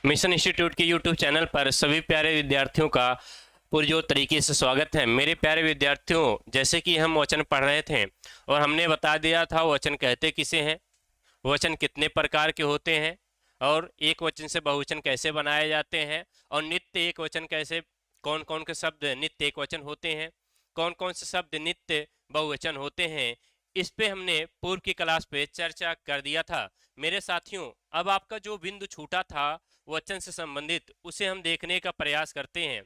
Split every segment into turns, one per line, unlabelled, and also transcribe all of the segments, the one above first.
Mission institute के YouTube channel पर सभी प्यारे विद्यार्थियों का पुरजोर तरीके से स्वागत है। मेरे प्यारे विद्यार्थियों, जैसे कि हम वचन पढ़ रहे थे और हमने बता दिया था वचन कहते किसे हैं, वचन कितने प्रकार के होते हैं और एक वचन से बहुवचन कैसे बनाए जाते हैं और नित्य एक वचन कैसे, कौन कौन के शब्द नित्य एक वचन होते हैं, कौन कौन से शब्द नित्य बहुवचन होते हैं। इस पे हमने पूर्व की क्लास पे चर्चा कर दिया था। मेरे साथियों, अब आपका जो बिंदु छूटा था वचन से संबंधित, उसे हम देखने का प्रयास करते हैं।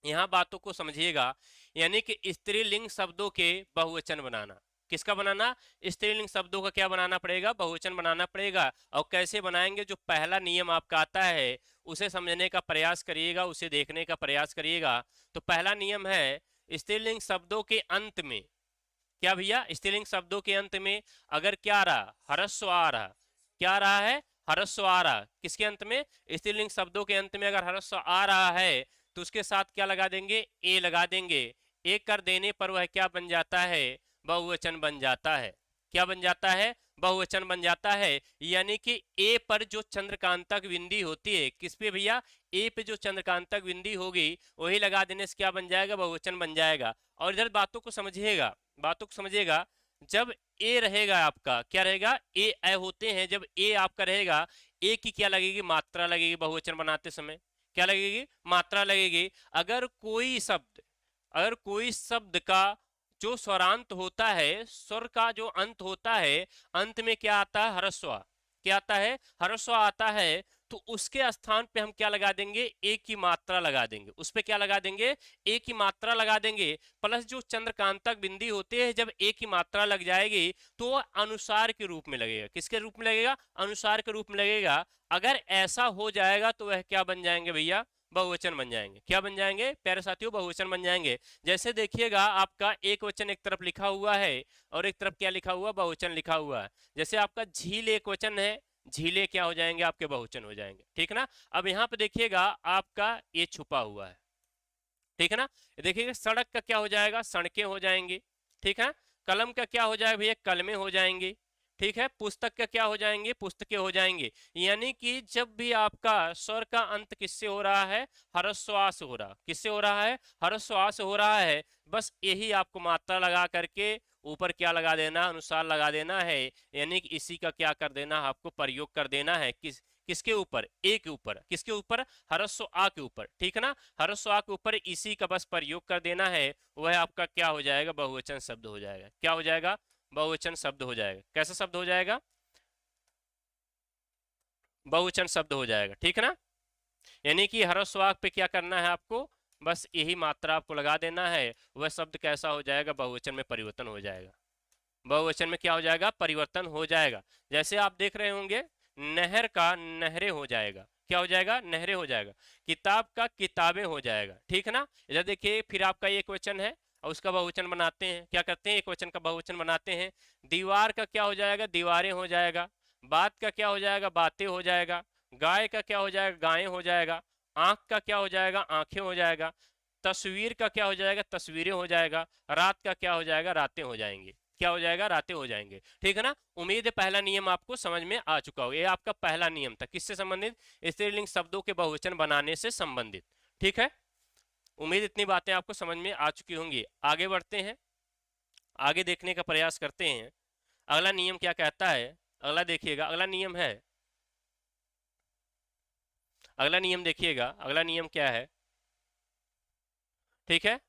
यहाँ बातों को समझिएगा, यानी कि स्त्रीलिंग शब्दों के बहुवचन बनाना। किसका बनाना? स्त्रीलिंग शब्दों का क्या बनाना पड़ेगा? बहुवचन बनाना पड़ेगा। और कैसे बनाएंगे? जो पहला नियम आपका आता है उसे समझने का प्रयास करिएगा, उसे देखने का प्रयास करिएगा। तो पहला नियम है, स्त्रीलिंग शब्दों के अंत में क्या भैया, स्त्रीलिंग शब्दों के अंत में अगर क्या रहा? ह्रस्व आ रहा। क्या रहा है? ह्रस्व आ रहा। किसके अंत में? स्त्रीलिंग शब्दों के अंत में अगर ह्रस्व आ रहा है तो उसके साथ क्या लगा देंगे? ए लगा देंगे। ए कर देने पर वह क्या बन जाता है? बहुवचन बन जाता है। क्या बन जाता है? बहुवचन बन जाता है। यानी कि ए पर जो चंद्रकांतक बिंदी होती है, किस पे भैया? ए पे जो चंद्रकांतक बिंदी होगी वही लगा देने से क्या बन जाएगा? बहुवचन बन जाएगा। और इधर बातों को समझिएगा, बातों को समझिएगा। जब ए रहेगा आपका, क्या रहेगा? ए ए होते हैं। जब ए आपका रहेगा, ए की क्या लगेगी? मात्रा लगेगी। बहुवचन बनाते समय क्या लगेगी? मात्रा लगेगी। अगर कोई शब्द का जो स्वरांत होता है, स्वर का जो अंत होता है, अंत में क्या आता है? ह्रस्व। क्या आता है? ह्रस्व आता है। तो उसके स्थान पे हम क्या लगा देंगे? ए की मात्रा लगा देंगे। उस पे क्या लगा देंगे? ए की मात्रा लगा देंगे। प्लस जो चंद्रकांतक बिंदी होते हैं, जब ए की मात्रा लग जाएगी तो वह अनुसार के रूप में लगेगा। किसके रूप में लगेगा? अनुसार के रूप में लगेगा। अगर ऐसा हो जाएगा तो वह क्या बन जाएंगे भैया? बहुवचन बन जाएंगे। क्या बन जाएंगे प्यारे साथियों? बहुवचन बन जाएंगे। जैसे देखिएगा, आपका एक वचन एक तरफ लिखा हुआ है और एक तरफ क्या लिखा हुआ? बहुवचन लिखा हुआ है। जैसे आपका झील एक वचन है, झीले क्या हो जाएंगे? आपके बहुवचन हो जाएंगे। ठीक ना? अब यहाँ पे देखिएगा, आपका ये छुपा हुआ है। ठीक है ना? देखिएगा, सड़क का क्या हो जाएगा? सड़कें हो जाएंगी। ठीक है? कलम का क्या हो जाएगा भैया? कलमें हो जाएंगी। ठीक है? पुस्तक का क्या हो जाएंगे? पुस्तकें हो जाएंगे। यानी कि जब भी आपका स्वर का अंत किससे हो रहा है? ह्रस्वास हो रहा। किससे हो रहा है? ह्रस्वास हो रहा है। बस यही आपको मात्रा लगा करके ऊपर क्या लगा देना? अनुसार लगा देना है। यानी कि इसी का क्या कर देना? आपको प्रयोग कर देना है। किसके ऊपर? ए के ऊपर। किसके ऊपर? ह्रस्व आ के ऊपर। ठीक है ना? ह्रस्व आ के ऊपर इसी का बस प्रयोग कर देना है। वह आपका क्या हो जाएगा? बहुवचन शब्द हो जाएगा। क्या हो जाएगा? बहुवचन शब्द हो जाएगा। कैसा शब्द हो जाएगा? बहुवचन शब्द हो जाएगा। ठीक है ना? यानी कि ह्रस्व आ पे क्या करना है आपको? बस यही मात्रा आपको लगा देना है। वह शब्द कैसा हो जाएगा? बहुवचन में परिवर्तन हो जाएगा। बहुवचन में क्या हो जाएगा? परिवर्तन हो जाएगा। जैसे आप देख रहे होंगे, नहर का नहरे हो जाएगा। क्या हो जाएगा? नहरे हो जाएगा। किताब का किताबें हो जाएगा। ठीक है ना? इधर देखिए, फिर आपका एक वचन है और उसका बहुवचन बनाते हैं। क्या करते हैं? एक वचन का बहुवचन बनाते हैं। दीवार का क्या हो जाएगा? दीवारें हो जाएगा। बात का क्या हो जाएगा? बातें हो जाएगा। गाय का क्या हो जाएगा? गायें हो जाएगा। आंख का क्या हो जाएगा? आंखें हो जाएगा। तस्वीर का क्या हो जाएगा? तस्वीरें हो जाएगा। रात का क्या हो जाएगा? रातें हो जाएंगी। क्या हो जाएगा? रातें हो जाएंगे। ठीक है ना? उम्मीद है पहला नियम आपको समझ में आ चुका हो। ये आपका पहला नियम था। किससे संबंधित? स्त्रीलिंग शब्दों के बहुवचन बनाने से संबंधित। ठीक है? उम्मीद इतनी बातें आपको समझ में आ चुकी होंगी। आगे बढ़ते हैं, आगे देखने का प्रयास करते हैं। अगला नियम क्या कहता है? अगला देखिएगा, अगला नियम है, अगला नियम देखिएगा, अगला नियम क्या है? ठीक है,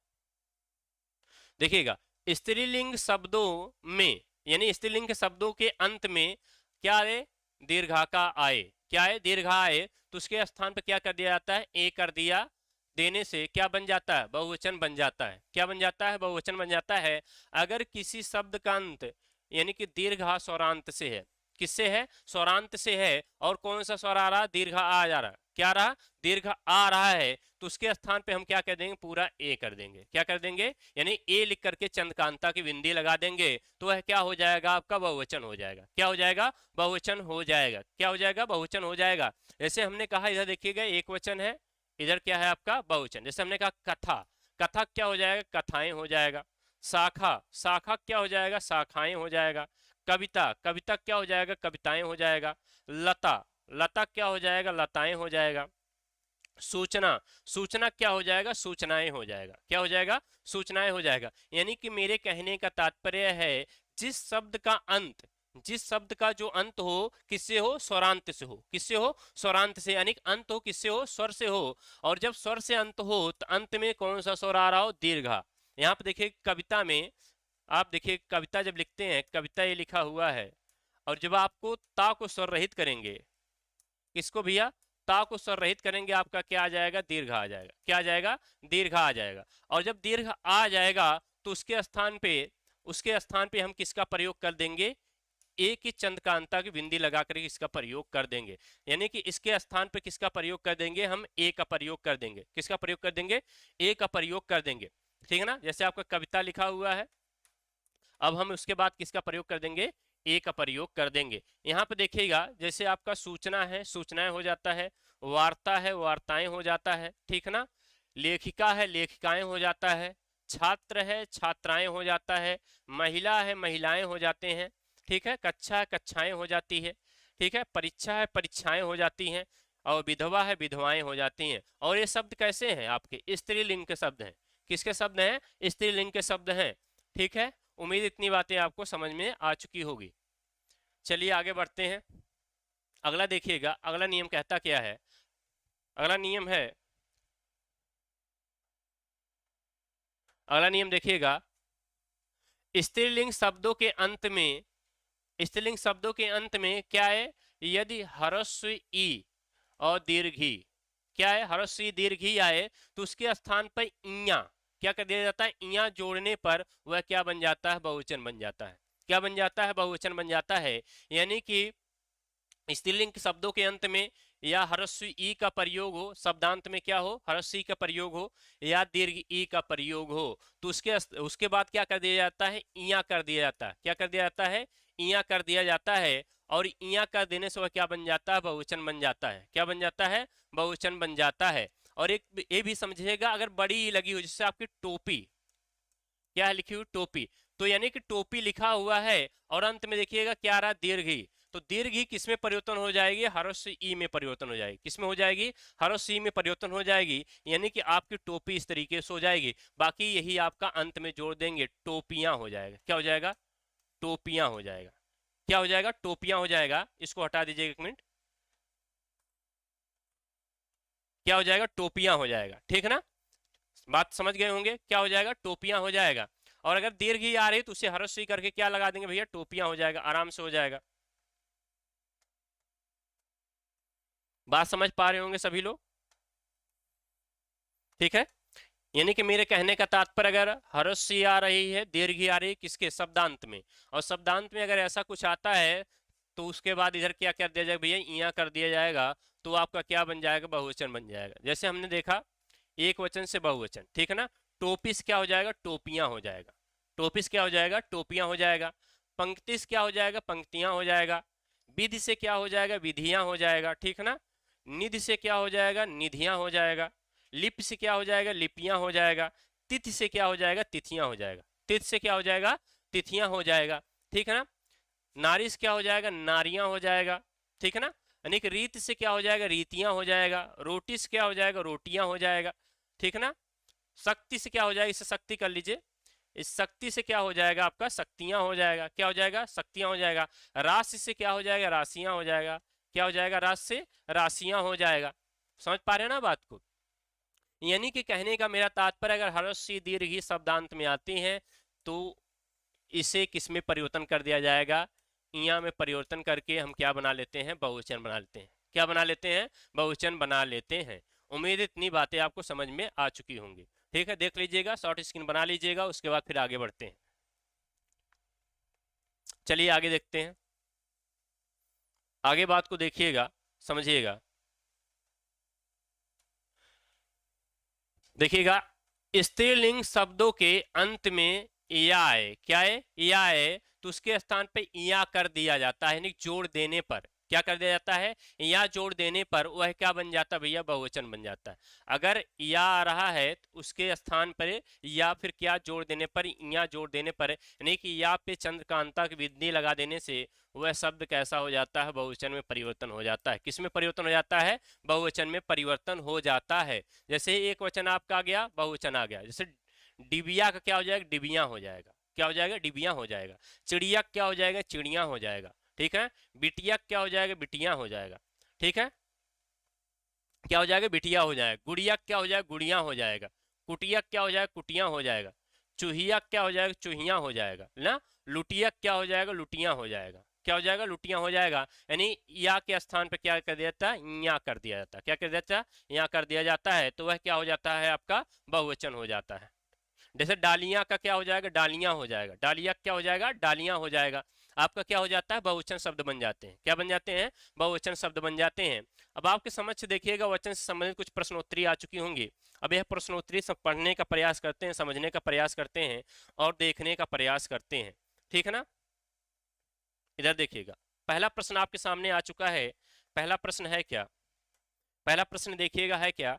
देखिएगा, स्त्रीलिंग शब्दों में, यानी स्त्रीलिंग के शब्दों के अंत में क्या आए? दीर्घा आए। क्या है? दीर्घा आए तो उसके स्थान पर क्या कर दिया जाता है? ए कर दिया देने से क्या बन जाता है? बहुवचन बन जाता है। क्या बन जाता है? बहुवचन बन जाता है। अगर किसी शब्द का अंत यानी कि दीर्घा स्वरांत से है, किससे है? स्वरांत से है। और कौन सा स्वर आ रहा? दीर्घ आ जा रहा। क्या रहा? दीर्घ आ रहा है। तो उसके स्थान पे हम क्या कर देंगे? पूरा ए कर देंगे। क्या कर देंगे? यानी ए लिख करके चंद्रकांता की बिंदी लगा देंगे तो वह क्या हो जाएगा? आपका बहुवचन हो जाएगा। क्या हो जाएगा? बहुवचन हो जाएगा। क्या हो जाएगा? बहुवचन हो जाएगा। जैसे हमने कहा, इधर देखिएगा, एक वचन है, इधर क्या है आपका? बहुवचन। जैसे हमने कहा कथा, कथा क्या हो जाएगा? कथाएं हो जाएगा। शाखा, शाखा क्या हो जाएगा? शाखाएं हो जाएगा। कविता, कविता क्या हो जाएगा? कविताएं हो जाएगा। लता, लता क्या हो जाएगा, लताएं हो जाएगा। सूचना, सूचना क्या हो जाएगा, सूचनाएं हो जाएगा। क्या हो जाएगा, सूचनाएं हो जाएगा। यानी कि मेरे कहने का तात्पर्य है जिस शब्द का अंत, जिस शब्द का जो अंत हो किससे हो, स्वरांत से हो। किससे हो, स्वरांत से, यानी अंत हो किससे हो, स्वर से हो। और जब स्वर से अंत हो तो अंत में कौन सा स्वर आ रहा हो, दीर्घा। यहाँ पे देखिए कविता में, आप देखिए कविता जब लिखते हैं, कविता ये लिखा हुआ है, और जब आपको ता को स्वर रहित करेंगे, किसको भैया, ता को स्वर रहित करेंगे, आपका क्या आ जाएगा, दीर्घ आ जाएगा। क्या आ जाएगा, दीर्घ आ जाएगा। और जब दीर्घ आ जाएगा तो उसके स्थान पे हम किसका प्रयोग कर देंगे, एक ही चंद्रकांता की बिंदी लगा कर इसका प्रयोग कर देंगे। यानी कि इसके स्थान पे किसका प्रयोग कर देंगे, हम ए का प्रयोग कर देंगे। किसका प्रयोग कर देंगे, ए का प्रयोग कर देंगे। ठीक है ना, जैसे आपका कविता लिखा हुआ है, अब हम उसके बाद किसका प्रयोग कर देंगे, ए का प्रयोग कर देंगे। यहाँ पे देखिएगा जैसे आपका सूचना है, सूचनाएं हो जाता है। वार्ता है, वार्ताएं हो जाता है। ठीक ना, लेखिका है, लेखिकाएं हो जाता है। छात्र है, छात्राएं हो जाता है। महिला है, महिलाएं हो जाते हैं। ठीक है, कक्षा है, कक्षाएं हो जाती है। ठीक है, परीक्षा है, परीक्षाएं हो जाती हैं। और विधवा है, विधवाएं हो जाती हैं। और ये शब्द कैसे हैं, आपके स्त्रीलिंग के शब्द हैं। किसके शब्द हैं, स्त्रीलिंग के शब्द हैं। ठीक है, उम्मीद इतनी बातें आपको समझ में आ चुकी होगी। चलिए आगे बढ़ते हैं। अगला देखिएगा, अगला नियम कहता क्या है। अगला नियम है, अगला नियम देखिएगा, स्त्रीलिंग शब्दों के अंत में, स्त्रीलिंग शब्दों के अंत में क्या है, यदि ह्रस्व ई और दीर्घी, क्या है, ह्रस्व ई दीर्घी आए तो उसके स्थान पर इया क्या कर दिया जाता है, इया जोड़ने पर वह क्या बन जाता है, बहुवचन बन जाता है। क्या बन जाता है, बहुवचन बन जाता है। यानी कि स्त्रीलिंग शब्दों के अंत में या ह्रस्व ई का प्रयोग हो, शब्दांत में क्या हो, ह्रस्व ई का प्रयोग हो या दीर्घ ई का प्रयोग हो, तो उसके बाद क्या कर दिया जाता है, इया कर दिया जाता है। क्या कर दिया जाता है, इया कर दिया जाता है। और इया कर देने से वह क्या बन जाता है, बहुवचन बन जाता है। क्या बन जाता है, बहुवचन बन जाता है। और एक ये भी समझिएगा, अगर बड़ी ई लगी हो, जैसे आपकी टोपी, क्या है लिखी हुई, टोपी, तो यानी कि टोपी लिखा हुआ है और अंत में देखिएगा क्या रहा, दीर्घ ई, तो दीर्घ ही किस में परिवर्तन हो जाएगी, ह्रस्व ई में परिवर्तन हो जाएगी। किस में हो जाएगी, ह्रस्व ई में परिवर्तन हो जाएगी। यानी कि आपकी टोपी इस तरीके से हो जाएगी। बाकी यही आपका अंत में जोड़ देंगे, टोपियां हो जाएगा। क्या हो जाएगा, टोपियां हो जाएगा। क्या हो जाएगा, टोपियां हो जाएगा। इसको हटा दीजिएगा एक मिनट, क्या हो जाएगा, टोपियां हो जाएगा। ठीक है ना, बात समझ गए होंगे, क्या हो जाएगा, टोपियां हो जाएगा। और अगर दीर्घ ही आ रही तो उसे ह्रस्व ई करके क्या लगा देंगे भैया, टोपियां हो जाएगा, आराम से हो जाएगा। बात समझ पा रहे होंगे सभी लोग। ठीक है, यानी कि मेरे कहने का तात्पर्य, अगर ह्रस्व ई आ रही है, दीर्घ ई आ रही है, किसके, शब्दांत में, और शब्दांत में अगर ऐसा कुछ आता है तो उसके बाद इधर क्या कर दिया जाएगा भैया, इया कर दिया जाएगा, तो आपका क्या बन जाएगा, बहुवचन बन जाएगा। जैसे हमने देखा एक वचन से बहुवचन। ठीक है ना, टोपिस क्या हो जाएगा, टोपियां हो जाएगा। टोपिस क्या हो जाएगा, टोपियां हो जाएगा। पंक्तिस क्या हो जाएगा, पंक्तियां हो जाएगा। विधि से क्या हो जाएगा, विधियां हो जाएगा। ठीक है ना, निधि से क्या हो जाएगा, निधियां हो जाएगा। लिप से क्या हो जाएगा, लिपियां हो जाएगा। तिथि से क्या हो जाएगा, तिथियां हो जाएगा। तिथि से क्या हो जाएगा, तिथियां हो जाएगा। ठीक है ना, नारी से क्या हो जाएगा, नारियां हो जाएगा। ठीक है ना, यानी कि रीत से क्या हो जाएगा, रीतियां हो जाएगा। रोटी से क्या हो जाएगा, रोटियां हो जाएगा। ठीक है ना, शक्ति से क्या हो जाएगा, इसे शक्ति कर लीजिए, इस शक्ति से क्या हो जाएगा, आपका शक्तियां हो जाएगा। क्या हो जाएगा, शक्तियां हो जाएगा। राशि से क्या हो जाएगा, राशियां हो जाएगा। क्या हो जाएगा, राशि से राशियां हो जाएगा। समझ पा रहे हैं ना बात को। यानी कि कहने का मेरा तात्पर्य, अगर ह्रस्व दीर्घ ही शब्दांत में आती हैं तो इसे किस में परिवर्तन कर दिया जाएगा, इया में परिवर्तन करके हम क्या बना लेते हैं, बहुवचन बना लेते हैं। क्या बना लेते हैं, बहुवचन बना लेते हैं। उम्मीद इतनी बातें आपको समझ में आ चुकी होंगी। ठीक है, देख लीजिएगा, शॉर्ट स्क्रीन बना लीजिएगा, उसके बाद फिर आगे बढ़ते हैं। चलिए आगे देखते हैं, आगे बात को देखिएगा, समझिएगा। देखिएगा, स्त्रीलिंग शब्दों के अंत में या है, क्या है, या है, तो उसके स्थान पे इया कर दिया जाता है, यानी जोड़ देने पर। क्या कर दिया जाता है, या जोड़ देने पर वह क्या बन जाता है भैया, बहुवचन बन जाता है। अगर या आ रहा है तो उसके स्थान पर या फिर क्या जोड़ देने पर, या जोड़ देने पर, यानी कि या पे चंद्रकांता की विधि लगा देने से वह शब्द कैसा हो जाता है, बहुवचन में परिवर्तन हो जाता है। किस में परिवर्तन हो जाता है, बहुवचन में परिवर्तन हो जाता है। जैसे एक वचन आपका आ गया, बहुवचन आ गया। जैसे डिबिया का क्या हो जाएगा, डिबिया हो जाएगा। क्या हो जाएगा, डिबिया हो जाएगा। चिड़िया क्या हो जाएगा, चिड़िया हो जाएगा। ठीक है। बिटिया क्या हो जाएगा, बिटिया हो जाएगा। ठीक है, क्या हो जाएगा, बिटिया हो जाएगा। गुड़िया क्या हो जाएगा, गुड़िया हो जाएगा। कुटिया क्या हो जाएगा, कुटिया हो जाएगा। चूहिया क्या हो जाएगा, चूहिया हो जाएगा ना। लुटिया क्या हो जाएगा, लुटिया हो जाएगा। क्या हो जाएगा, लुटिया हो जाएगा। यानी या के स्थान पे क्या कर दिया जाता है, या कर दिया जाता है। क्या कर दिया जाता है, या कर दिया जाता है, तो वह क्या हो जाता है, आपका बहुवचन हो जाता है। जैसे डालियां का क्या हो जाएगा, डालियां हो जाएगा। डालिया क्या हो जाएगा, डालियां हो जाएगा। आपका क्या हो जाता है, बहुवचन शब्द बन जाते हैं। क्या बन जाते हैं, बहुवचन शब्द बन जाते हैं। अब आपके समझ से देखिएगा, वचन से संबंधित कुछ प्रश्नोत्तरी आ चुकी होंगी। अब यह प्रश्नोत्तरी सब पढ़ने का प्रयास करते हैं, समझने का प्रयास करते हैं और देखने का प्रयास करते हैं। ठीक है ना। इधर देखिएगा, पहला प्रश्न आपके सामने आ चुका है। पहला प्रश्न है क्या, पहला प्रश्न देखिएगा है क्या,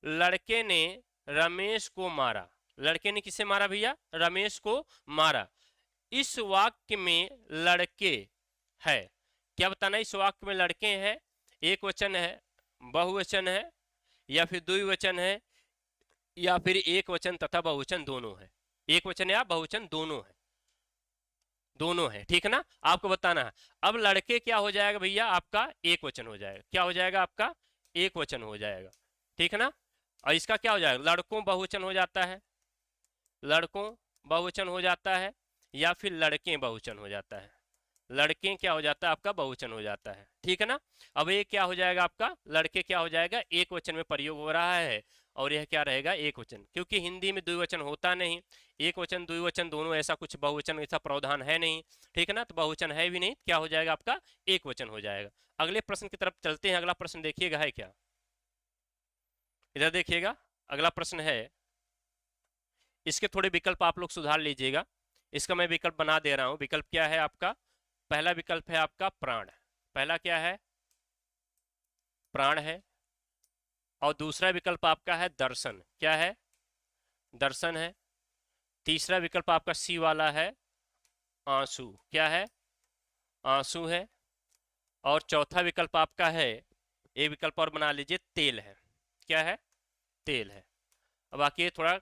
लड़के ने रमेश को मारा। लड़के ने किसे मारा भैया, रमेश को मारा। इस वाक्य में लड़के है, क्या बताना, इस वाक्य में लड़के हैं, एक वचन है, बहुवचन है, या फिर द्विवचन है, या फिर एक वचन तथा बहुवचन दोनों है। एक वचन या बहुवचन दोनों है, दोनों है। ठीक है ना, आपको बताना है। अब लड़के क्या हो जाएगा भैया, आपका एक वचन हो जाएगा। क्या हो जाएगा, आपका एक वचन हो जाएगा। ठीक है ना। और इसका क्या हो जाएगा, लड़कों बहुवचन हो जाता है, लड़कों बहुवचन हो जाता है, या फिर लड़के बहुवचन हो जाता है। लड़के क्या हो जाता है, आपका बहुवचन हो जाता है। ठीक है ना। अब ये क्या हो जाएगा, आपका लड़के क्या हो जाएगा, एक वचन में प्रयोग हो रहा है, और यह क्या रहेगा, एक वचन। क्योंकि हिंदी में द्विवचन होता नहीं, एक वचन द्विवचन दोनों, ऐसा कुछ बहुवचन ऐसा प्रावधान है नहीं। ठीक है ना, तो बहुवचन है भी नहीं, क्या हो जाएगा, आपका एक वचन हो जाएगा। अगले प्रश्न की तरफ चलते हैं। अगला प्रश्न देखिएगा है क्या, इधर देखिएगा, अगला प्रश्न है। इसके थोड़े विकल्प आप लोग सुधार लीजिएगा। इसका मैं विकल्प बना दे रहा हूं। विकल्प क्या है आपका, पहला विकल्प है आपका प्राण। पहला क्या है, प्राण है। और दूसरा विकल्प आपका है दर्शन। क्या है, दर्शन है। तीसरा विकल्प आपका सी वाला है आंसू। क्या है, आंसू है। और चौथा विकल्प आपका है, एक विकल्प और बना लीजिए, तेल है। क्या है, तेल है। अब बाकी थोड़ा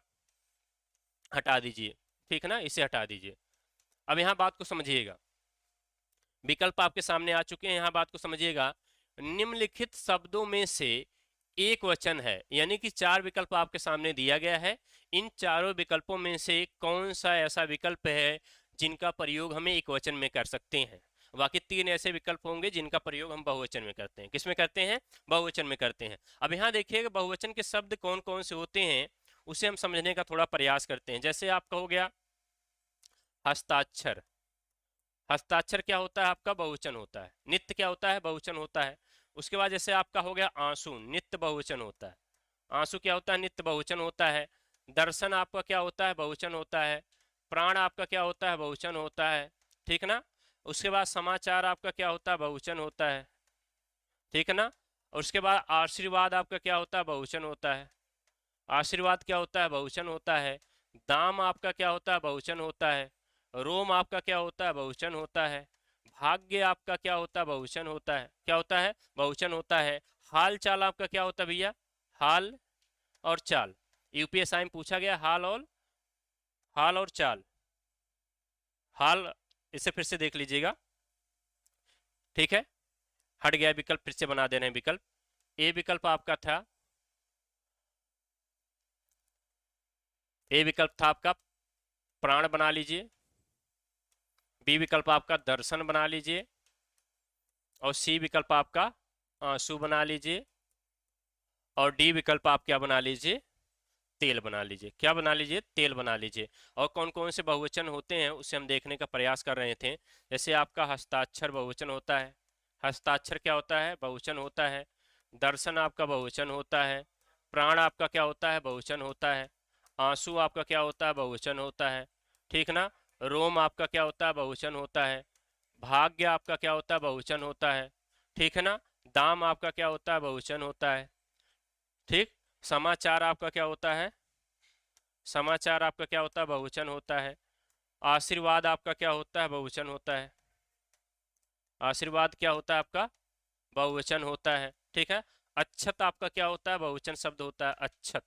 हटा दीजिए, ठीक है ना, इसे हटा दीजिए। अब यहाँ बात को समझिएगा, विकल्प आपके सामने आ चुके हैं, यहाँ बात को समझिएगा। निम्नलिखित शब्दों में से एक वचन है, यानी कि चार विकल्प आपके सामने दिया गया है। इन चारों विकल्पों में से कौन सा ऐसा विकल्प है जिनका प्रयोग हमें एक वचन में कर सकते हैं। बाकी तीन ऐसे विकल्प होंगे जिनका प्रयोग हम बहुवचन में करते हैं। किसमें करते हैं, बहुवचन में करते हैं। अब यहाँ देखिएगा बहुवचन के शब्द कौन कौन से होते हैं, उसे हम समझने का थोड़ा प्रयास करते हैं। जैसे आपका हो गया हस्ताक्षर। हस्ताक्षर क्या होता है, आपका बहुवचन होता है। नित्य क्या होता है, बहुवचन होता है। उसके बाद जैसे आपका हो गया आंसू, नित्य बहुवचन होता है। आंसू क्या होता है, नित्य बहुवचन होता है। दर्शन आपका क्या होता है, बहुवचन होता है। प्राण आपका क्या होता है, बहुवचन होता है। ठीक ना। उसके बाद समाचार आपका क्या होता है, बहुवचन होता है। ठीक है ना। और उसके बाद आशीर्वाद आपका क्या होता है, बहुवचन होता है। आशीर्वाद क्या होता है, बहुवचन होता है। दाम आपका क्या होता है, बहुवचन होता है। रोम आपका क्या होता है, बहुवचन होता है। भाग्य आपका क्या होता है, बहुवचन होता है। क्या होता है, बहुवचन होता है। हाल चाल आपका क्या होता है भैया, हाल और चाल। यूपीएसआई में पूछा गया हाल और चाल। हाल, इसे फिर से देख लीजिएगा। ठीक है, हट गया विकल्प, फिर से बना दे रहे हैं विकल्प। ए विकल्प आपका था, ए विकल्प था आपका प्राण, बना लीजिए। बी विकल्प आपका दर्शन बना लीजिए। और सी विकल्प आपका आंसू बना लीजिए। और डी विकल्प आप क्या बना लीजिए, तेल बना लीजिए। क्या बना लीजिए, तेल बना लीजिए। और कौन कौन से बहुवचन होते हैं उसे हम देखने का प्रयास कर रहे थे। जैसे आपका हस्ताक्षर बहुवचन होता है। हस्ताक्षर क्या होता है, बहुवचन होता है। दर्शन आपका बहुवचन होता है। प्राण आपका क्या होता है, बहुवचन होता है। आंसू आपका क्या होता है, बहुवचन होता है। ठीक ना। रोम आपका क्या होता है, बहुवचन होता है। भाग्य आपका क्या होता है, बहुवचन होता है। ठीक है ना। दाम आपका क्या होता है, बहुवचन होता है। ठीक। समाचार आपका क्या होता है, समाचार आपका क्या होता है, बहुवचन होता है। आशीर्वाद आपका क्या होता है, बहुवचन होता है। आशीर्वाद क्या होता है आपका, बहुवचन होता है। ठीक है। अच्छत आपका क्या होता है, बहुवचन शब्द होता है, अच्छत।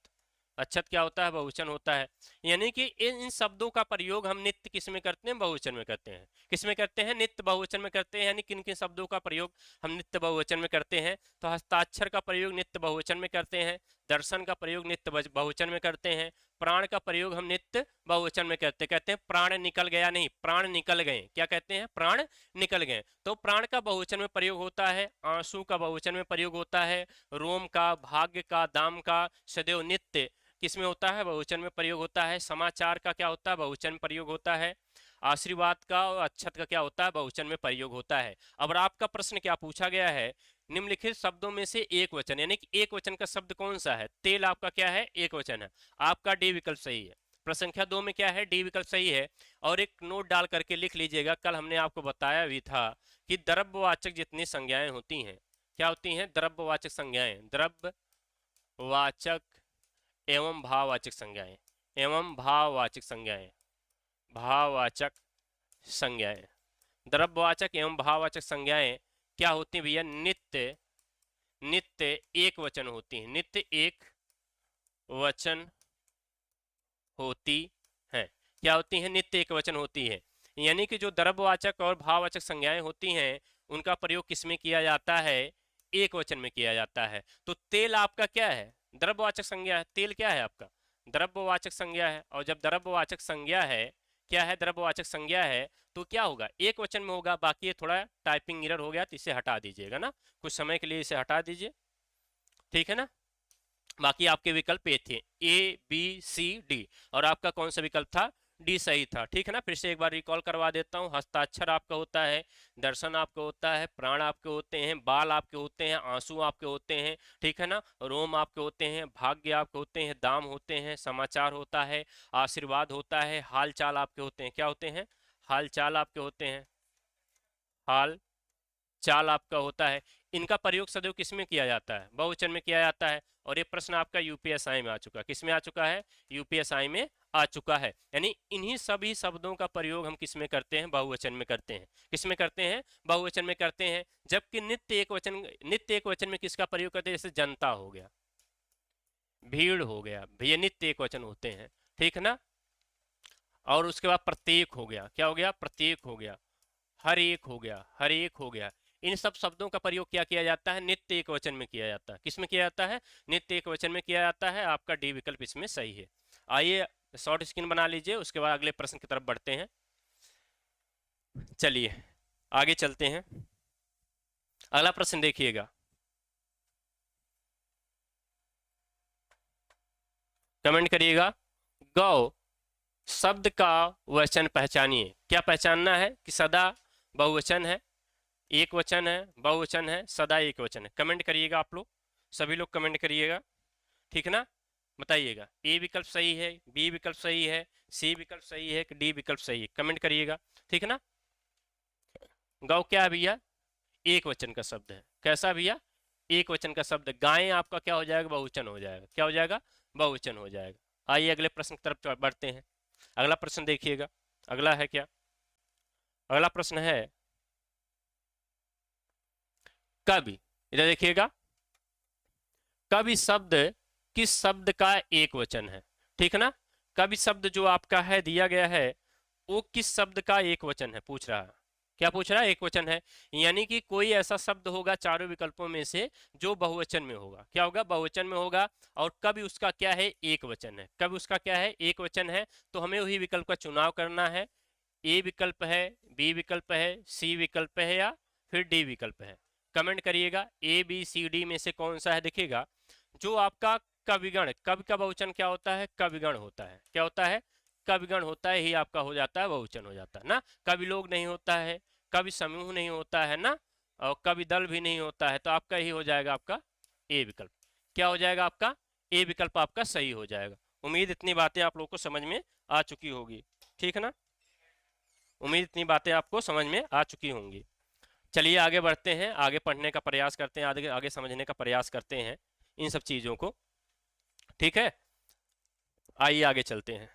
अच्छत क्या होता है, बहुवचन होता है। यानी कि इन शब्दों का प्रयोग हम नित्य किस में करते हैं, बहुवचन में करते हैं। किस में करते हैं, नित्य बहुवचन में करते हैं। यानी किन किन शब्दों का प्रयोग हम नित्य बहुवचन में करते हैं, तो हस्ताक्षर का प्रयोग नित्य बहुवचन में करते हैं, दर्शन का प्रयोग नित्य बहुवचन में करते हैं, प्राण का प्रयोग हम नित्य बहुवचन में करते कहते हैं प्राण निकल गया, नहीं प्राण निकल गए, क्या कहते हैं, प्राण निकल गए। तो प्राण का बहुवचन में प्रयोग होता है, आंसू का बहुवचन में प्रयोग होता है, रोम का, भाग्य का, दाम का, सदैव नित्य किसमें होता है, बहुवचन में प्रयोग होता है। समाचार का क्या होता है, बहुवचन में प्रयोग होता है। आशीर्वाद का और अच्छत का क्या होता है, बहुवचन में प्रयोग होता है। अब आपका प्रश्न क्या पूछा गया है, निम्नलिखित शब्दों में से एक वचन, यानी कि एक वचन का शब्द कौन सा है। तेल आपका क्या है, एक वचन है, आपका डी विकल्प सही है। प्रश्न संख्या 2 में क्या है, डी विकल्प सही है। और एक नोट डाल करके लिख लीजिएगा, कल हमने आपको बताया भी था कि द्रव्यवाचक जितनी संज्ञाएं होती हैं, क्या होती हैं, द्रव्यवाचक संज्ञाएं, द्रव्यवाचक एवं भाववाचक संज्ञाएं, एवं भाववाचक संज्ञाएं, भाववाचक संज्ञाएं, द्रव्यवाचक एवं भाववाचक संज्ञाएं क्या होती हैं भैया, नित्य, नित्य एक वचन होती हैं, नित्य एक वचन होती हैं। क्या होती हैं, नित्य एक वचन होती है। यानी कि जो द्रव्यवाचक और भाववाचक संज्ञाएं होती हैं उनका प्रयोग किसमें किया जाता है, एक वचन में किया जाता है। तो तेल आपका क्या है, द्रव्यवाचक संज्ञा है, तेल क्या है आपका, द्रव्यवाचक संज्ञा है। और जब द्रव्यवाचक संज्ञा है, क्या है, द्रव्यवाचक संज्ञा है, तो क्या होगा, एक वचन में होगा। बाकी ये थोड़ा टाइपिंग एरर हो गया तो इसे हटा दीजिएगा ना, कुछ समय के लिए इसे हटा दीजिए, ठीक है ना। बाकी आपके विकल्प ए थे, ए बी सी डी, और आपका कौन सा विकल्प था, डी सही था। ठीक है ना, फिर से एक बार रिकॉल करवा देता हूँ। हस्ताक्षर आपका होता है, दर्शन आपका होता है, प्राण आपके होते हैं, बाल आपके होते हैं, आंसू आपके होते हैं, ठीक है ना, रोम आपके होते हैं, भाग्य आपके होते हैं, दाम होते हैं, समाचार होता है, आशीर्वाद होता है, हाल चाल आपके होते हैं, क्या होते हैं, हाल चाल आपके होते हैं, हाल चाल आपका होता है। इनका प्रयोग सदैव किस में किया जाता है, बहुवचन में किया जाता है। और ये प्रश्न आपका यूपीएसआई में आ चुका है, किस में आ चुका है, यूपीएसआई में आ चुका है। यानी इन्हीं सभी शब्दों का प्रयोग हम किस में करते हैं, बहुवचन में करते हैं। किस में करते हैं, बहुवचन में करते हैं। जबकि नित्य एक वचन, नित्य एक वचन में किसका प्रयोग करते हैं, जैसे जनता हो गया, भीड़ हो गया, भैया नित्य एक वचन होते हैं, ठीक है ना। और उसके बाद प्रत्येक हो गया, क्या हो गया, प्रत्येक हो गया, हर एक हो गया, हर एक हो गया। इन सब शब्दों का प्रयोग क्या किया जाता है, नित्य एक वचन में किया जाता है। किसमें किया जाता है, नित्य एक वचन में किया जाता है। आपका डी विकल्प इसमें सही है। आइए शॉर्ट स्क्रीन बना लीजिए, उसके बाद अगले प्रश्न की तरफ बढ़ते हैं। चलिए आगे चलते हैं, अगला प्रश्न देखिएगा, कमेंट करिएगा। गौ शब्द का वचन पहचानिए। क्या पहचानना है कि सदा बहुवचन है, एक वचन है, बहुवचन है, सदा एक वचन है। कमेंट करिएगा आप लोग, सभी लोग कमेंट करिएगा, ठीक है ना। बताइएगा ए विकल्प सही है, बी विकल्प सही है, सी विकल्प सही है कि डी विकल्प सही है, कमेंट करिएगा, ठीक है ना। गौ क्या है भैया, एक वचन का शब्द है। कैसा भैया, एक वचन का शब्द। गायें आपका क्या हो जाएगा, बहुवचन हो जाएगा, क्या हो जाएगा, बहुवचन हो जाएगा। आइए अगले प्रश्न की तरफ बढ़ते हैं। अगला प्रश्न देखिएगा, अगला है क्या, अगला प्रश्न है कवि। इधर देखिएगा, कवि शब्द किस शब्द का एक वचन है, ठीक है ना। कवि शब्द जो आपका है दिया गया है वो किस शब्द का एक वचन है, पूछ रहा है, क्या पूछ रहा है, एक वचन है। यानी कि कोई ऐसा शब्द होगा चारों विकल्पों में से जो बहुवचन में होगा, क्या होगा, बहुवचन में होगा। और कभी उसका क्या है, एक वचन है, कभी उसका क्या है, एक वचन है। तो हमें वही विकल्प का चुनाव करना है। ए विकल्प है, बी विकल्प है, सी विकल्प है या फिर डी विकल्प है। कमेंट करिएगा ए बी सी डी में से कौन सा है। देखिएगा जो आपका कविगण, कवि का बहुवचन क्या होता है, कविगण होता है, क्या होता है, कविगण होता है, ही आपका हो जाता है, बहुवचन हो जाता है ना। कवि लोग नहीं होता है, कवि समूह नहीं होता है ना, और कवि दल भी नहीं होता है। तो आपका ही हो जाएगा आपका ए विकल्प। क्या हो जाएगा आपका, ए विकल्प आपका सही हो जाएगा। उम्मीद इतनी बातें आप लोग को समझ में आ चुकी होगी, ठीक है ना। उम्मीद इतनी बातें आपको समझ में आ चुकी होंगी। चलिए आगे बढ़ते हैं, आगे पढ़ने का प्रयास करते हैं, आगे आगे समझने का प्रयास करते हैं इन सब चीजों को। ठीक है, आइए आगे चलते हैं।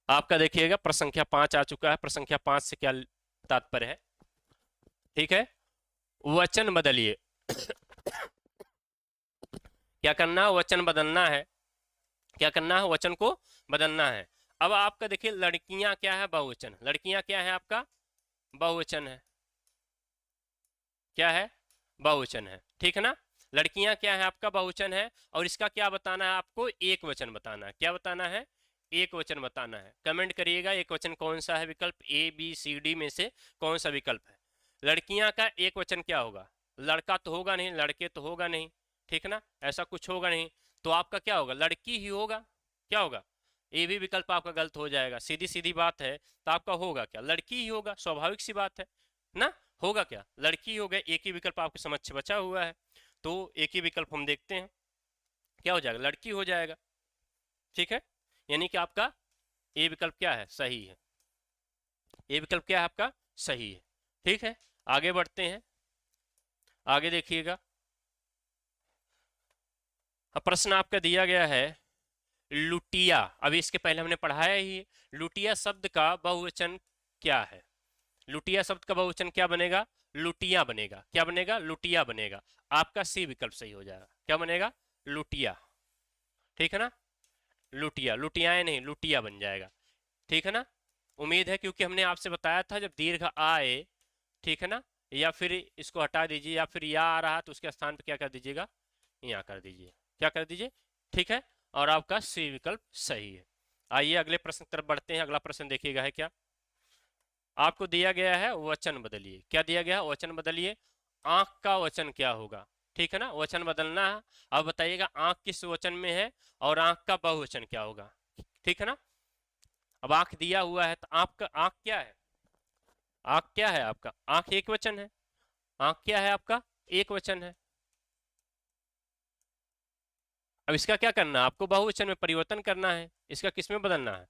आपका देखिएगा प्रश्न संख्या 5 आ चुका है। प्रश्न संख्या 5 से क्या तात्पर्य है? ठीक है, वचन बदलिए। क्या करना है? वचन बदलना है। क्या करना है? वचन को बदलना है। अब आपका देखिए, लड़कियां क्या है? बहुवचन। लड़कियां क्या है आपका? बहुवचन है। क्या है? बहुवचन है। ठीक है ना? लड़कियां क्या है आपका? बहुवचन है। और इसका क्या बताना है आपको? एक वचन बताना है। क्या बताना है? एक वचन बताना है। कमेंट करिएगा एक वचन कौन सा है, विकल्प ए बी सी डी में से कौन सा विकल्प है। लड़कियां का एक वचन क्या होगा? लड़का तो होगा नहीं, लड़के तो होगा नहीं, ठीक है ना, ऐसा कुछ होगा नहीं। तो आपका क्या होगा? लड़की ही होगा। क्या होगा? ये भी विकल्प आपका गलत हो जाएगा। सीधी सीधी बात है, तो आपका होगा क्या? लड़की ही होगा, स्वाभाविक सी बात है ना। होगा क्या? लड़की हो गए। एक ही विकल्प आपके समझ बचा हुआ है, तो एक ही विकल्प हम देखते हैं। क्या हो जाएगा? लड़की हो जाएगा। ठीक है, यानी कि आपका ये विकल्प क्या है? सही है। ये विकल्प क्या है आपका? सही है। ठीक है, आगे बढ़ते हैं। आगे देखिएगा, प्रश्न आपका दिया गया है लुटिया। अभी इसके पहले हमने पढ़ाया ही है। लुटिया शब्द का बहुवचन क्या है? लुटिया शब्द का बहुवचन क्या बनेगा? लुटिया बनेगा। क्या बनेगा? लुटिया बनेगा। आपका सी विकल्प सही हो जाएगा। क्या बनेगा? लुटिया। ठीक है ना? लुटिया, लुटियाएं नहीं, लुटिया बन जाएगा। ठीक है ना? उम्मीद है, क्योंकि हमने आपसे बताया था जब दीर्घ आए, ठीक है ना, या फिर इसको हटा दीजिए, या फिर या आ रहा तो उसके स्थान पर क्या कर दीजिएगा? यहाँ कर दीजिए। क्या कर दीजिए? ठीक है, और आपका सी विकल्प सही है। आइए अगले प्रश्न की तरफ बढ़ते हैं। अगला प्रश्न देखिएगा है क्या? आपको दिया गया है वचन बदलिए। क्या दिया गया? वचन बदलिए। आंख का वचन क्या होगा? ठीक है ना, वचन बदलना है। अब बताइएगा आंख किस वचन में है और आंख का बहुवचन क्या होगा। ठीक है ना? अब आंख दिया हुआ है, तो आंख का आंख क्या है? आंख क्या है आपका? आंख एक वचन है। आंख क्या है आपका? एक वचन है। अब इसका क्या करना है? आपको बहुवचन में परिवर्तन करना है। इसका किस में बदलना है?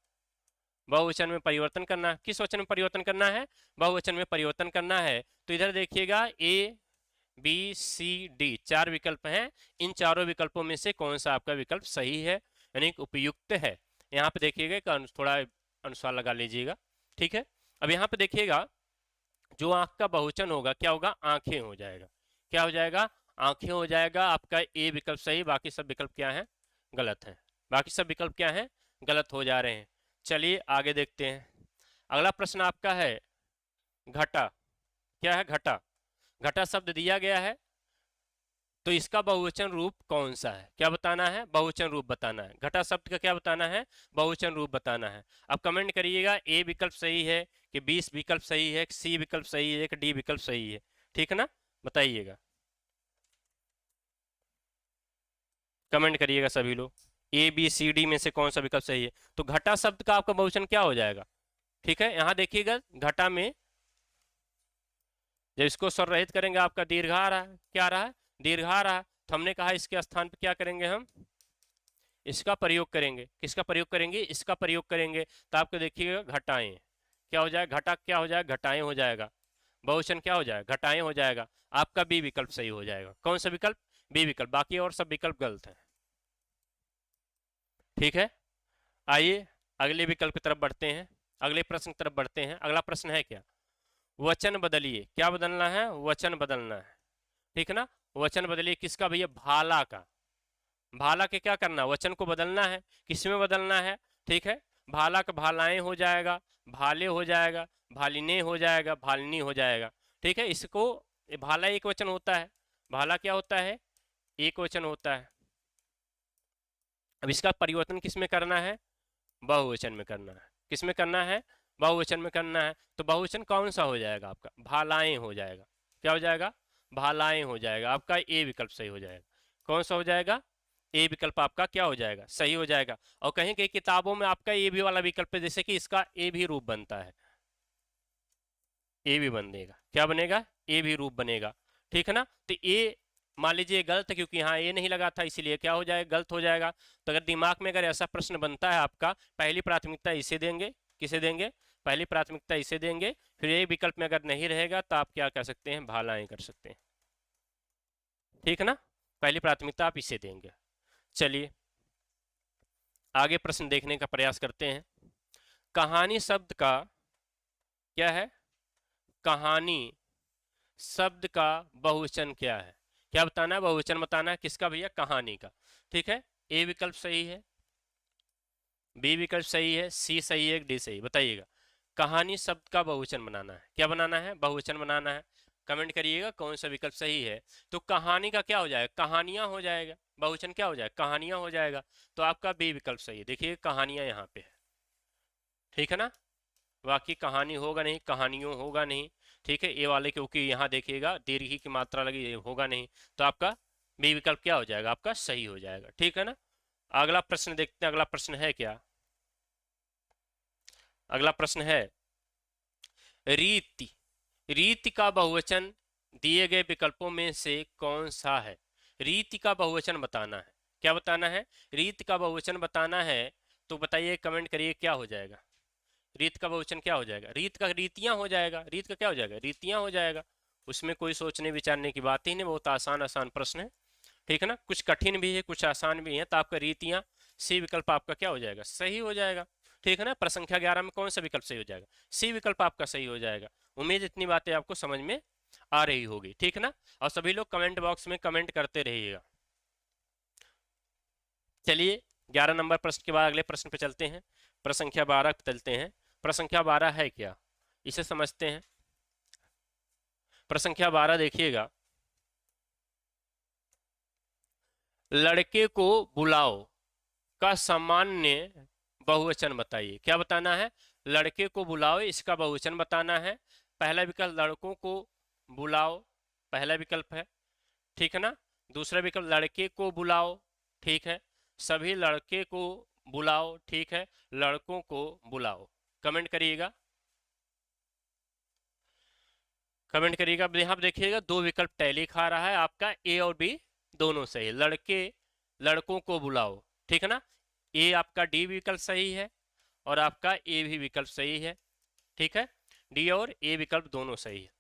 बहुवचन में परिवर्तन करना है। किस वचन में परिवर्तन करना है? बहुवचन में परिवर्तन करना है। तो इधर देखिएगा, ए बी सी डी चार विकल्प हैं। इन चारों विकल्पों में से कौन सा आपका विकल्प सही है, यानी उपयुक्त है? यहाँ पे देखिएगा, थोड़ा अनुस्वार लगा लीजिएगा। ठीक है, अब यहाँ पे देखिएगा, जो आंख का बहुवचन होगा क्या होगा? आंखें हो जाएगा। क्या हो जाएगा? आंखें हो जाएगा। आपका ए विकल्प सही, बाकी सब विकल्प क्या है? गलत है। बाकी सब विकल्प क्या है? गलत हो जा रहे हैं। चलिए आगे देखते हैं। अगला प्रश्न आपका है घटा। क्या है? घटा। घटा शब्द दिया गया है, तो इसका बहुवचन रूप कौन सा है? क्या बताना है? बहुवचन रूप बताना है। घटा शब्द का क्या बताना है? बहुवचन रूप बताना है। अब कमेंट करिएगा ए विकल्प सही है कि 20 विकल्प सही है, सी विकल्प सही है कि डी विकल्प सही है। ठीक है ना? बताइएगा, कमेंट करिएगा सभी लोग। ए बी सी डी में से कौन सा विकल्प सही है? तो घटा शब्द का आपका बहुवचन क्या हो जाएगा? ठीक है, यहां देखिएगा, घटा में जब इसको स्वर रहित करेंगे आपका दीर्घ आ रहा है। क्या आ रहा है? दीर्घ आ रहा है। तो हमने कहा इसके स्थान पर क्या करेंगे हम? इसका प्रयोग करेंगे। किसका प्रयोग करेंगे? इसका प्रयोग करेंगे। तो आपको देखिएगा घटाएं। क्या हो जाएगा? घटा क्या हो जाएगा? घटाएं हो जाएगा। बहुवचन क्या हो जाएगा? घटाएं हो जाएगा। आपका बी विकल्प सही हो जाएगा। कौन सा विकल्प? बी विकल्प। बाकी और सब विकल्प गलत है। ठीक है, आइए अगले विकल्प की तरफ बढ़ते हैं। अगले प्रश्न की तरफ बढ़ते हैं। अगला प्रश्न है क्या? वचन बदलिए। क्या बदलना है? वचन बदलना है। ठीक है ना? वचन बदलिए। किसका भैया? भाला का। भाला के क्या करना? वचन को बदलना है। किसमें बदलना है? ठीक है, भाला का भालाएं हो जाएगा, भाले हो जाएगा, भालिने हो जाएगा, भालिनी हो जाएगा। ठीक है, इसको भाला एक वचन होता है। भाला क्या होता है? एक वचन होता है। अब इसका परिवर्तन किस में करना है? बहुवचन में करना है। किस में करना है? बहुवचन में करना है। तो बहुवचन कौन सा हो जाएगा आपका? भालाएं हो जाएगा। क्या हो जाएगा? भालाएं हो जाएगा। आपका ए विकल्प सही हो जाएगा। कौन सा हो जाएगा? ए विकल्प आपका क्या हो जाएगा? सही हो जाएगा। और कहीं कहीं किताबों में आपका ए भी वाला विकल्प है, जैसे कि इसका ए भी रूप बनता है। ए भी बनेगा। क्या बनेगा? ए भी रूप बनेगा। ठीक है ना? तो ए मान लीजिए गलत है, क्योंकि यहाँ ए नहीं लगा था, इसीलिए क्या हो जाएगा? गलत हो जाएगा। तो अगर दिमाग में अगर ऐसा प्रश्न बनता है आपका, पहली प्राथमिकता इसे देंगे। किसे देंगे? पहली प्राथमिकता इसे देंगे, फिर एक विकल्प में अगर नहीं रहेगा तो आप क्या कर सकते हैं, भालाएं कर सकते हैं, ठीक है ना। पहली प्राथमिकता आप इसे देंगे। चलिए आगे प्रश्न देखने का प्रयास करते हैं। कहानी शब्द का क्या है, कहानी शब्द का बहुवचन क्या है, क्या बताना है, बहुवचन बताना है, किसका भैया, कहानी का। ठीक है, ए विकल्प सही है, बी विकल्प सही है, सी सही है, डी सही, बताइएगा। कहानी शब्द का बहुवचन बनाना है, क्या बनाना है, बहुवचन बनाना है। कमेंट करिएगा कौन सा विकल्प सही है। तो कहानी का क्या हो जाएगा, कहानियां हो जाएगा, बहुवचन क्या हो जाएगा, कहानियां हो जाएगा। तो आपका बी विकल्प सही है, देखिए कहानियां यहाँ पे है, ठीक है ना। बाकी कहानी होगा नहीं, कहानियों होगा नहीं, ठीक है। ए वाले क्योंकि यहाँ देखिएगा दीर्घी की मात्रा लगी, होगा नहीं, तो आपका बी विकल्प क्या हो जाएगा, आपका सही हो जाएगा, ठीक है ना। अगला प्रश्न देखते हैं, अगला प्रश्न है क्या, अगला प्रश्न है रीति, रीति का बहुवचन दिए गए विकल्पों में से कौन सा है। रीति का बहुवचन बताना है, क्या बताना है, रीति का बहुवचन बताना है। तो बताइए, कमेंट करिए क्या हो जाएगा, रीत का बहुवचन क्या हो जाएगा, रीत का रीतियां हो जाएगा, रीत का क्या हो जाएगा, रीतियां हो जाएगा। उसमें कोई सोचने विचारने की बात ही नहीं, बहुत आसान आसान प्रश्न है, ठीक है ना। कुछ कठिन भी है, कुछ आसान भी है, तो आपका रीतियां, सी विकल्प आपका क्या हो जाएगा, सही हो जाएगा, ठीक है ना। प्रसंख्या 11 में कौन सा विकल्प सही हो जाएगा, सी विकल्प आपका सही हो जाएगा। उम्मीद इतनी बातें आपको समझ में आ रही होगी, ठीक है ना। और सभी लोग कमेंट बॉक्स में कमेंट करते रहिएगा। चलिए 11 नंबर प्रश्न के बाद अगले प्रश्न पे चलते हैं, प्रसंख्या 12 पे चलते हैं। प्रसंख्या 12 है क्या, इसे समझते हैं। प्रसंख्या 12 देखिएगा, लड़के को बुलाओ का सामान्य बहुवचन बताइए, क्या बताना है, लड़के को बुलाओ इसका बहुवचन बताना है। पहला विकल्प लड़कों को बुलाओ, पहला विकल्प है, ठीक है ना। दूसरा विकल्प लड़के को बुलाओ, ठीक है। सभी लड़के को बुलाओ, ठीक है। लड़कों को बुलाओ, कमेंट करिएगा, कमेंट करिएगा। अब यहाँ पे देखिएगा दो विकल्प टैली खा रहा है, आपका ए और बी दोनों सही, लड़के लड़कों को बुलाओ, ठीक है ना। ए आपका डी विकल्प सही है और आपका ए भी विकल्प सही है, ठीक है। डी और ए विकल्प दोनों सही है,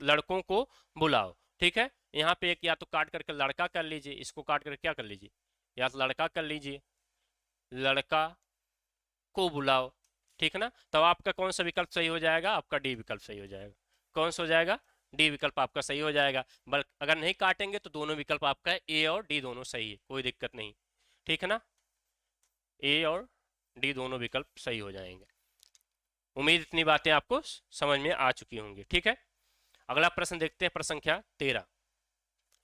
लड़कों को बुलाओ, ठीक है। यहाँ पे एक या तो काट करके लड़का कर लीजिए, इसको काट करके क्या कर लीजिए, या तो लड़का कर लीजिए, लड़का को बुलाओ, ठीक है ना। तब आपका कौन सा विकल्प सही हो जाएगा, आपका डी विकल्प सही हो जाएगा। कौन सा हो जाएगा, डी विकल्प आपका सही हो जाएगा। बल्कि अगर नहीं काटेंगे तो दोनों विकल्प आपका ए और डी दोनों सही है, कोई दिक्कत नहीं, ठीक है ना। ए और डी दोनों विकल्प सही हो जाएंगे। उम्मीद इतनी बातें आपको समझ में आ चुकी होंगी, ठीक है। अगला प्रश्न देखते हैं, प्रश्न संख्या 13,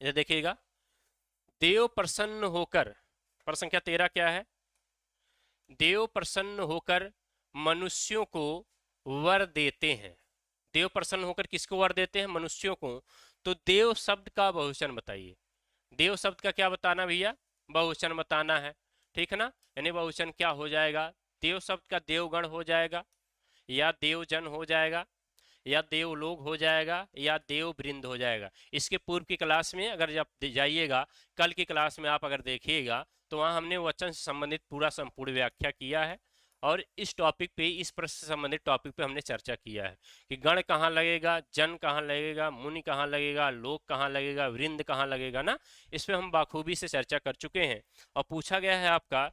इधर देखिएगा, देव प्रसन्न होकर, प्रश्न संख्या 13 क्या है, देव प्रसन्न होकर मनुष्यों को वर देते हैं। देव प्रसन्न होकर किसको वर देते हैं, मनुष्यों को। तो देव शब्द का बहुवचन बताइए, देव शब्द का क्या बताना भैया, बहुवचन बताना है, ठीक है ना। यानी बहुवचन क्या हो जाएगा, देव शब्द का देवगण हो जाएगा, या देवजन हो जाएगा, या देवलोक हो जाएगा, या देववृंद हो जाएगा। इसके पूर्व की क्लास में अगर जब जाइएगा, कल की क्लास में आप अगर देखिएगा तो वहाँ हमने वचन से संबंधित पूरा संपूर्ण व्याख्या किया है, और इस टॉपिक पे, इस प्रश्न से संबंधित टॉपिक पे हमने चर्चा किया है कि गण कहाँ लगेगा, जन कहाँ लगेगा, मुनि कहाँ लगेगा, लोक कहाँ लगेगा, वृंद कहाँ लगेगा ना। इस पे हम बाखूबी से चर्चा कर चुके हैं। और पूछा गया है आपका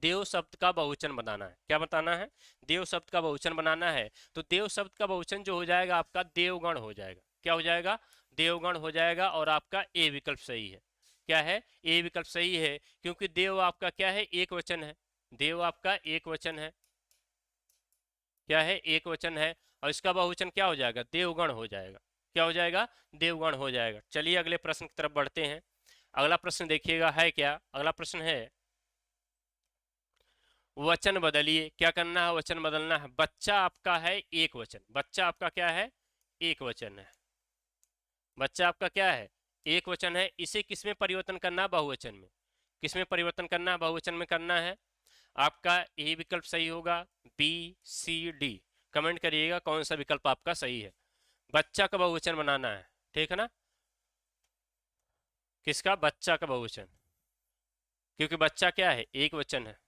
देव शब्द का बहुवचन बनाना है, क्या बताना है, देव शब्द का बहुवचन बनाना है। तो देव शब्द का बहुवचन जो हो जाएगा आपका देवगण हो जाएगा, क्या हो जाएगा, देवगण हो जाएगा। और आपका ए विकल्प सही है, क्या है, ए विकल्प सही है, क्योंकि देव आपका क्या है, एक वचन है, देव आपका एक वचन है, क्या है, एक वचन है। और इसका बहुवचन क्या हो जाएगा, देवगण हो जाएगा, क्या हो जाएगा, देवगण हो जाएगा। चलिए अगले प्रश्न की तरफ बढ़ते हैं। अगला प्रश्न देखिएगा है क्या, अगला प्रश्न है वचन बदलिए, क्या करना है, वचन बदलना है। बच्चा आपका है एक वचन, बच्चा आपका क्या है, एक वचन है, बच्चा आपका क्या है, एक वचन है। इसे किसमें परिवर्तन करना है, बहुवचन में, किसमें परिवर्तन करना है, बहुवचन में करना है। आपका ए विकल्प सही होगा, बी सी डी, कमेंट करिएगा कौन सा विकल्प आपका सही है। बच्चा का बहुवचन बनाना है, ठीक है ना, किसका, बच्चा का बहुवचन, क्योंकि बच्चा क्या है, एक वचन है,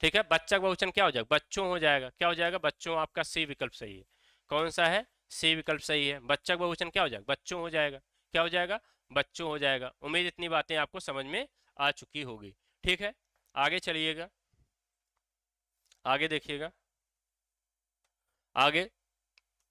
ठीक है, बच्चा का बहुवचन क्या हो जाएगा, बच्चों हो जाएगा, क्या हो जाएगा, बच्चों, आपका सी विकल्प सही है। कौन सा है, सी विकल्प सही है। बच्चा का बहुवचन क्या हो जाएगा, बच्चों हो जाएगा, क्या हो जाएगा, बच्चों हो जाएगा। उम्मीद इतनी बातें आपको समझ में आ चुकी होगी। ठीक है, आगे चलिएगा, आगे देखिएगा, आगे,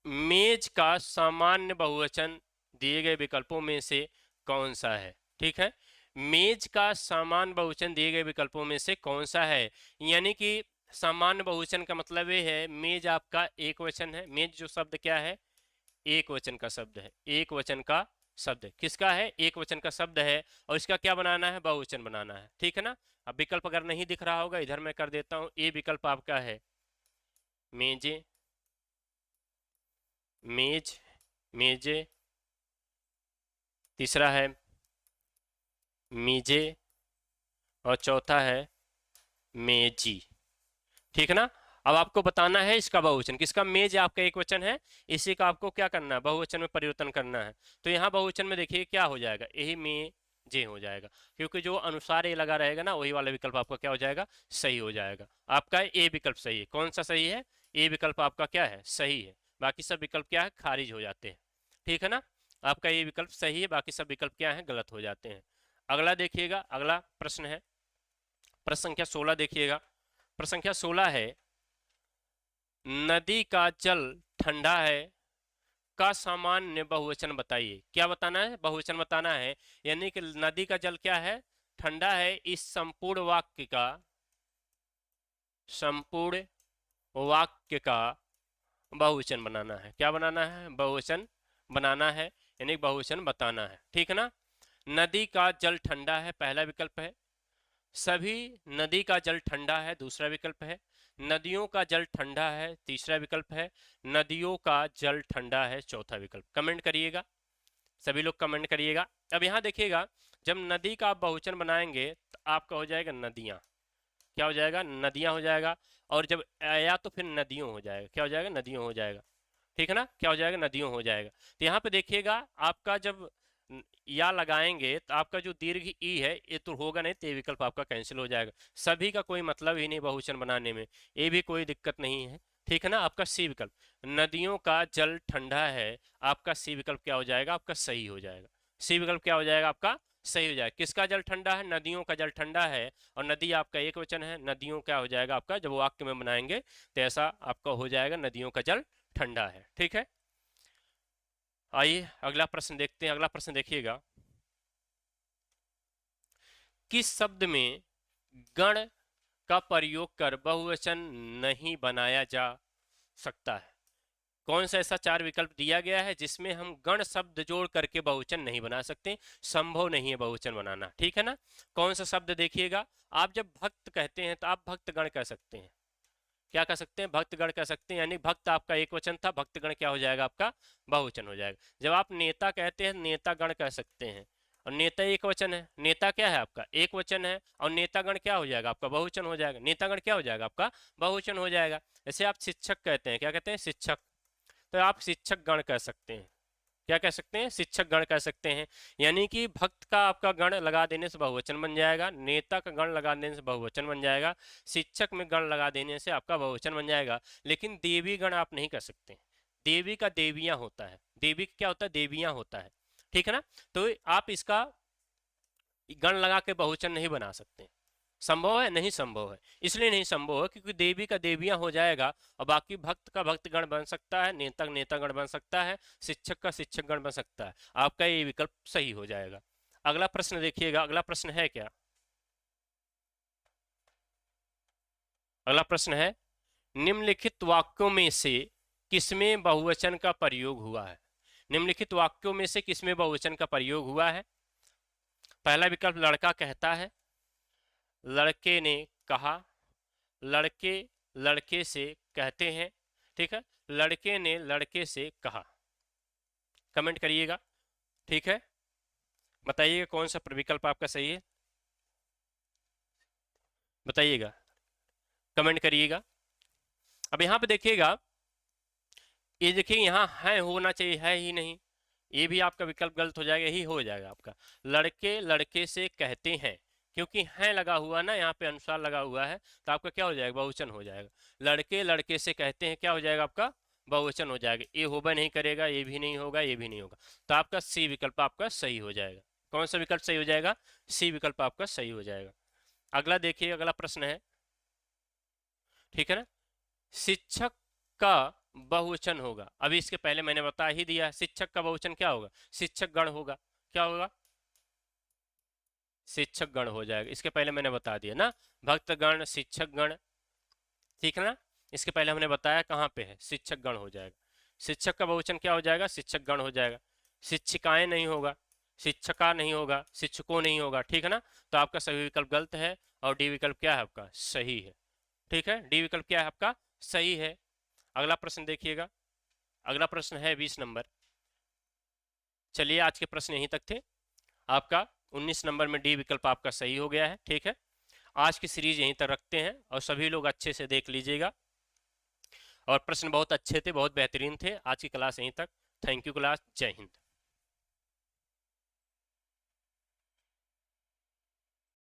मेज का सामान्य बहुवचन दिए गए विकल्पों में से कौन सा है। ठीक है, मेज का सामान्य बहुवचन दिए गए विकल्पों में से कौन सा है, यानी कि सामान्य बहुवचन का मतलब ये है मेज आपका एक वचन है। मेज जो शब्द क्या है, एक वचन का शब्द है, एक वचन का शब्द है। किसका है, एक वचन का शब्द है, और इसका क्या बनाना है, बहुवचन बनाना है। ठीक है ना। अब विकल्प अगर नहीं दिख रहा होगा, इधर मैं कर देता हूं, ए विकल्प आपका है मेजे, मेज, मेजे, तीसरा है मीजे, और चौथा है मेजी। ठीक है ना। अब आपको बताना है इसका बहुवचन, किसका, मेज आपका एक वचन है, इसी का आपको क्या करना है, बहुवचन में परिवर्तन करना है। तो यहाँ बहुवचन में देखिए क्या हो जाएगा, यही में जे हो जाएगा, क्योंकि जो अनुसार ए लगा रहेगा ना, वही वाला विकल्प आपका क्या हो जाएगा, सही हो जाएगा। आपका ए विकल्प सही है। कौन सा सही है, ए विकल्प आपका क्या है, सही है। बाकी सब विकल्प क्या है, खारिज हो जाते हैं। ठीक है ना, आपका ये विकल्प सही है, बाकी सब विकल्प क्या है, गलत हो जाते हैं। अगला देखिएगा, अगला प्रश्न है, प्रश्न संख्या 16 देखिएगा। प्रश्न संख्या 16 है, नदी का जल ठंडा है का सामान्य बहुवचन बताइए। क्या बताना है, बहुवचन बताना है, यानी कि नदी का जल क्या है, ठंडा है। इस संपूर्ण वाक्य का, संपूर्ण वाक्य का बहुवचन बनाना है। क्या बनाना है, बहुवचन बनाना है, यानी बहुवचन बताना है। ठीक है ना। नदी का जल ठंडा है पहला विकल्प है, सभी नदी का जल ठंडा है दूसरा विकल्प है, नदियों का जल ठंडा है तीसरा विकल्प है, नदियों का जल ठंडा है चौथा विकल्प। कमेंट करिएगा, सभी लोग कमेंट करिएगा। अब यहाँ देखिएगा, जब नदी का आप बहुवचन बनाएंगे तो आपका हो जाएगा नदियाँ, क्या हो जाएगा, नदियाँ हो जाएगा। और जब या तो फिर नदियों हो जाएगा, क्या हो जाएगा, नदियों हो जाएगा। ठीक है ना, क्या हो जाएगा, नदियों हो जाएगा। तो यहाँ पे देखिएगा, आपका जब या लगाएंगे तो आपका जो दीर्घ ई है ये तो होगा नहीं, तो ये विकल्प आपका कैंसिल हो जाएगा। सभी का कोई मतलब ही नहीं बहुवचन बनाने में, ये भी कोई दिक्कत नहीं है। ठीक है ना, आपका सी विकल्प, नदियों का जल ठंडा है, आपका सी विकल्प क्या हो जाएगा, आपका सही हो जाएगा। सी विकल्प क्या हो जाएगा, आपका सही हो जाएगा। किसका जल ठंडा है, नदियों का जल ठंडा है, और नदी आपका एक वचन है, नदियों क्या हो जाएगा आपका, जब वाक्य में बनाएंगे तो ऐसा आपका हो जाएगा, नदियों का जल ठंडा है। ठीक है, आइए अगला प्रश्न देखते हैं। अगला प्रश्न देखिएगा, किस शब्द में गण का प्रयोग कर बहुवचन नहीं बनाया जा सकता है। कौन सा ऐसा चार विकल्प दिया गया है जिसमें हम गण शब्द जोड़ करके बहुवचन नहीं बना सकते, संभव नहीं है बहुवचन बनाना। ठीक है ना, कौन सा शब्द देखिएगा, आप जब भक्त कहते हैं तो आप भक्तगण कह सकते हैं, क्या कह सकते हैं, भक्तगण कह सकते हैं, यानी भक्त आपका एक वचन था, भक्तगण क्या हो जाएगा, आपका बहुवचन हो जाएगा। जब आप नेता कहते हैं, नेतागण कह सकते हैं, और नेता एक वचन है, नेता क्या है आपका एक वचन है, और नेतागण क्या हो जाएगा, आपका बहुवचन हो जाएगा, नेतागण क्या हो जाएगा, आपका बहुवचन हो जाएगा। जैसे आप शिक्षक कहते हैं, क्या कहते हैं, शिक्षक, तो आप शिक्षक गण कह सकते हैं, क्या कह सकते हैं, शिक्षक गण कह सकते हैं। यानी कि भक्त का आपका गण लगा देने से बहुवचन बन जाएगा, नेता का गण लगा देने से बहुवचन बन जाएगा, शिक्षक में गण लगा देने से आपका बहुवचन बन जाएगा। लेकिन देवी गण आप नहीं कर सकते, देवी का देवियां होता है, देवी क्या होता है, देवियां होता है। ठीक है ना, तो आप इसका गण लगा के बहुवचन नहीं बना सकते। संभव है, नहीं संभव है, इसलिए नहीं संभव है क्योंकि देवी का देवियां हो जाएगा, और बाकी भक्त का भक्तगण बन सकता है, नेता नेतागण बन सकता है, शिक्षक का शिक्षक गण बन सकता है। आपका ये विकल्प सही हो जाएगा। अगला प्रश्न देखिएगा, अगला प्रश्न है क्या, अगला प्रश्न है, निम्नलिखित वाक्यों में से किसमें बहुवचन का प्रयोग हुआ है। निम्नलिखित वाक्यों में से किसमें बहुवचन का प्रयोग हुआ है। पहला विकल्प, लड़का कहता है, लड़के ने कहा, लड़के लड़के से कहते हैं। ठीक है, लड़के ने लड़के से कहा। कमेंट करिएगा, ठीक है, बताइएगा कौन सा विकल्प आपका सही है, बताइएगा, कमेंट करिएगा। अब यहाँ पे देखिएगा, ये देखिए यहाँ है होना चाहिए, है ही नहीं, ये भी आपका विकल्प गलत हो जाएगा, यही हो जाएगा आपका। लड़के लड़के से कहते हैं, क्योंकि हैं लगा हुआ ना, यहाँ पे अनुस्वार लगा हुआ है, तो आपका क्या हो जाएगा, बहुवचन हो जाएगा। लड़के लड़के से कहते हैं, क्या हो जाएगा आपका, बहुवचन हो जाएगा। ये होगा नहीं करेगा, ये भी नहीं होगा, ये भी नहीं होगा, तो आपका सी विकल्प आपका सही हो जाएगा। कौन सा विकल्प सही हो जाएगा, सी विकल्प आपका सही हो जाएगा। अगला देखिए, अगला प्रश्न है, ठीक है ना, शिक्षक का बहुवचन होगा। अभी इसके पहले मैंने बता ही दिया, शिक्षक का बहुवचन क्या होगा, शिक्षक गण होगा। क्या होगा, शिक्षक गण हो जाएगा। इसके पहले मैंने बता दिया ना, भक्तगण, शिक्षक गण, ठीक है ना। इसके पहले हमने बताया कहाँ पे है, शिक्षक गण हो जाएगा। शिक्षक का बहुवचन क्या हो जाएगा, शिक्षक गण हो जाएगा। शिक्षिकाएं नहीं होगा, शिक्षका नहीं होगा, शिक्षकों नहीं होगा, ठीक है ना। तो आपका सही विकल्प गलत है और डी विकल्प क्या है आपका सही है। ठीक है, डी विकल्प क्या है आपका सही है। अगला प्रश्न देखिएगा, अगला प्रश्न है 20 नंबर। चलिए, आज के प्रश्न यहीं तक थे। आपका 19 नंबर में डी विकल्प आपका सही हो गया है। ठीक है, आज की सीरीज यहीं तक रखते हैं और सभी लोग अच्छे से देख लीजिएगा। और प्रश्न बहुत अच्छे थे, बहुत बेहतरीन थे। आज की क्लास यहीं तक। थैंक यू क्लास, जय हिंद।